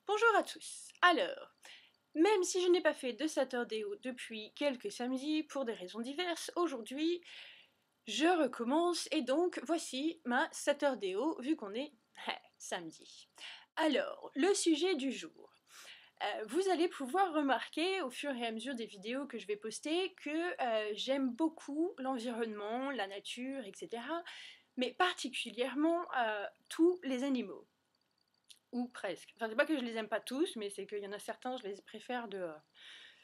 Bonjour à tous. Alors, même si je n'ai pas fait de Saturdeo depuis quelques samedis pour des raisons diverses, aujourd'hui je recommence et donc voici ma Saturdeo vu qu'on est samedi. Alors, le sujet du jour. Vous allez pouvoir remarquer au fur et à mesure des vidéos que je vais poster que j'aime beaucoup l'environnement, la nature, etc. Mais particulièrement tous les animaux. Ou presque. Enfin, c'est pas que je les aime pas tous, mais c'est qu'il y en a certains, je les préfère dehors.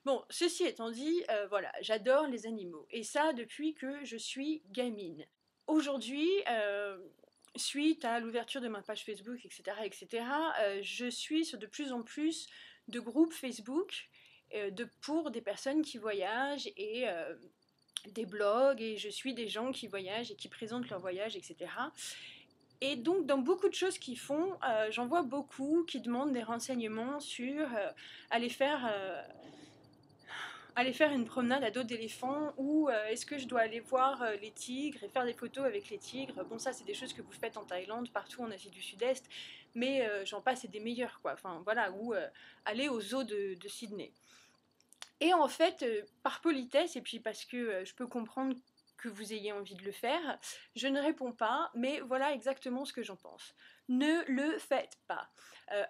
Bon, ceci étant dit, voilà, j'adore les animaux. Et ça depuis que je suis gamine. Aujourd'hui, suite à l'ouverture de ma page Facebook, etc., etc., je suis sur de plus en plus de groupes Facebook pour des personnes qui voyagent et des blogs, et je suis des gens qui voyagent et qui présentent leur voyage, etc. Et donc, dans beaucoup de choses qu'ils font, j'en vois beaucoup qui demandent des renseignements sur aller faire, euh, aller faire une promenade à dos d'éléphant ou est-ce que je dois aller voir les tigres et faire des photos avec les tigres. Bon, ça, c'est des choses que vous faites en Thaïlande, partout en Asie du Sud-Est, mais j'en passe et des meilleurs, quoi. Enfin, voilà, ou aller au zoo de Sydney. Et en fait, par politesse, et puis parce que je peux comprendre que vous ayez envie de le faire, je ne réponds pas, mais voilà exactement ce que j'en pense. Ne le faites pas.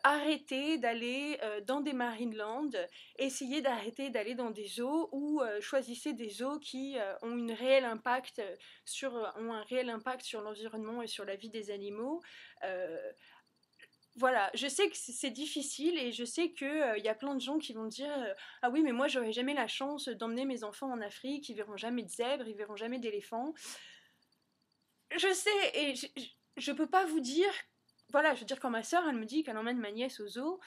Arrêtez d'aller dans des Marineland, essayez d'arrêter d'aller dans des zoos ou choisissez des zoos qui ont ont un réel impact sur l'environnement et sur la vie des animaux. Voilà, je sais que c'est difficile et je sais qu'il y a plein de gens qui vont dire ah oui, mais moi j'aurais jamais la chance d'emmener mes enfants en Afrique, ils verront jamais de zèbres, ils verront jamais d'éléphants. Je sais, et je peux pas vous dire. Voilà, je veux dire, quand ma soeur elle me dit qu'elle emmène ma nièce au zoo,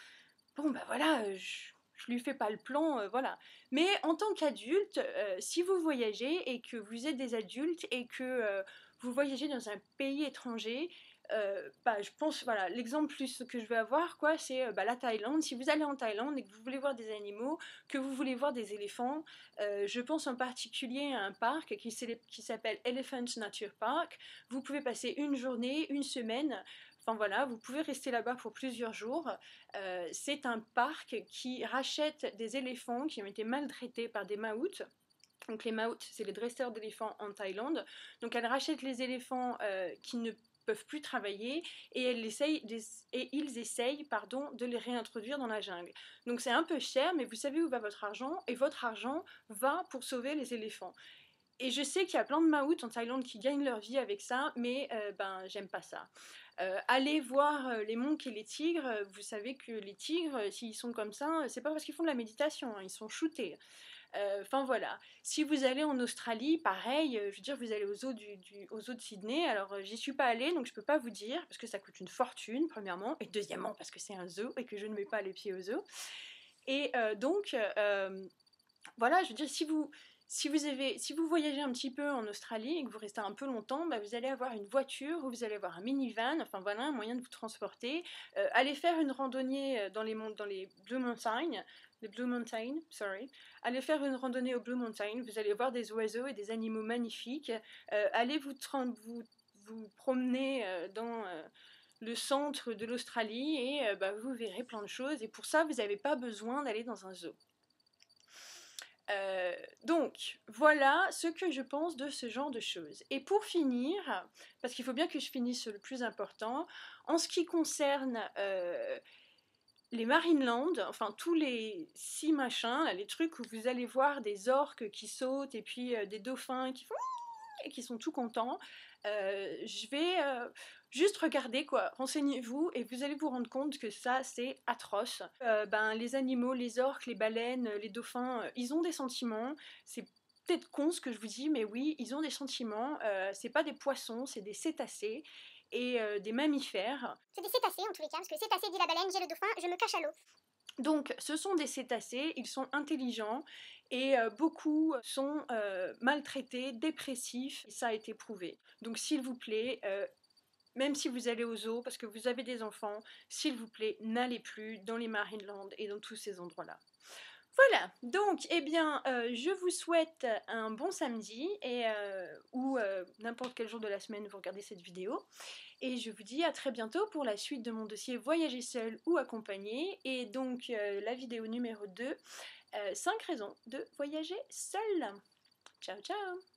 bon bah voilà, je lui fais pas le plan, voilà. Mais en tant qu'adulte, si vous voyagez et que vous êtes des adultes et que vous voyagez dans un pays étranger, bah, je pense, voilà, l'exemple plus que je vais avoir, quoi, c'est bah, la Thaïlande. Si vous allez en Thaïlande et que vous voulez voir des animaux, que vous voulez voir des éléphants, je pense en particulier à un parc qui s'appelle Elephant Nature Park. Vous pouvez passer une journée, une semaine. Enfin voilà, vous pouvez rester là-bas pour plusieurs jours. C'est un parc qui rachète des éléphants qui ont été maltraités par des maouts. Donc les maouts, c'est les dresseurs d'éléphants en Thaïlande. Donc elle rachète les éléphants qui ne peuvent plus travailler et ils essayent de les réintroduire dans la jungle. Donc c'est un peu cher, mais vous savez où va votre argent, et votre argent va pour sauver les éléphants. Et je sais qu'il y a plein de maouts en Thaïlande qui gagnent leur vie avec ça, mais ben j'aime pas ça. Allez voir les monks et les tigres, vous savez que les tigres, s'ils sont comme ça, c'est pas parce qu'ils font de la méditation, hein, ils sont shootés. Enfin voilà. Si vous allez en Australie, pareil, je veux dire, vous allez au zoo de Sydney. Alors j'y suis pas allée, donc je peux pas vous dire, parce que ça coûte une fortune, premièrement, et deuxièmement, parce que c'est un zoo et que je ne mets pas les pieds au zoo. Et donc, voilà, je veux dire, si vous voyagez un petit peu en Australie et que vous restez un peu longtemps, bah, vous allez avoir une voiture ou vous allez avoir un minivan, enfin voilà, un moyen de vous transporter. Allez faire une randonnée dans les Blue Mountains, sorry. Allez faire une randonnée aux Blue Mountains, vous allez voir des oiseaux et des animaux magnifiques. Allez vous promener dans le centre de l'Australie et bah, vous verrez plein de choses. Et pour ça, vous n'avez pas besoin d'aller dans un zoo. Donc, voilà ce que je pense de ce genre de choses. Et pour finir, parce qu'il faut bien que je finisse sur le plus important, en ce qui concerne les Marineland, enfin tous les 6 machins, là, les trucs où vous allez voir des orques qui sautent et puis des dauphins qui font et qui sont tout contents, je vais juste regarder, quoi, renseignez-vous et vous allez vous rendre compte que ça c'est atroce. Ben, les animaux, les orques, les baleines, les dauphins, ils ont des sentiments, c'est peut-être con ce que je vous dis, mais oui, ils ont des sentiments, c'est pas des poissons, c'est des cétacés et des mammifères. C'est des cétacés en tous les cas, parce que cétacé dit la baleine, j'ai le dauphin, je me cache à l'eau. Donc, ce sont des cétacés, ils sont intelligents et beaucoup sont maltraités, dépressifs, et ça a été prouvé. Donc, s'il vous plaît, même si vous allez au zoo parce que vous avez des enfants, s'il vous plaît, n'allez plus dans les Marineland et dans tous ces endroits-là. Voilà, donc, eh bien, je vous souhaite un bon samedi ou n'importe quel jour de la semaine vous regardez cette vidéo. Et je vous dis à très bientôt pour la suite de mon dossier Voyager seul ou accompagné. Et donc la vidéo numéro 2, 5 raisons de voyager seul. Ciao ciao.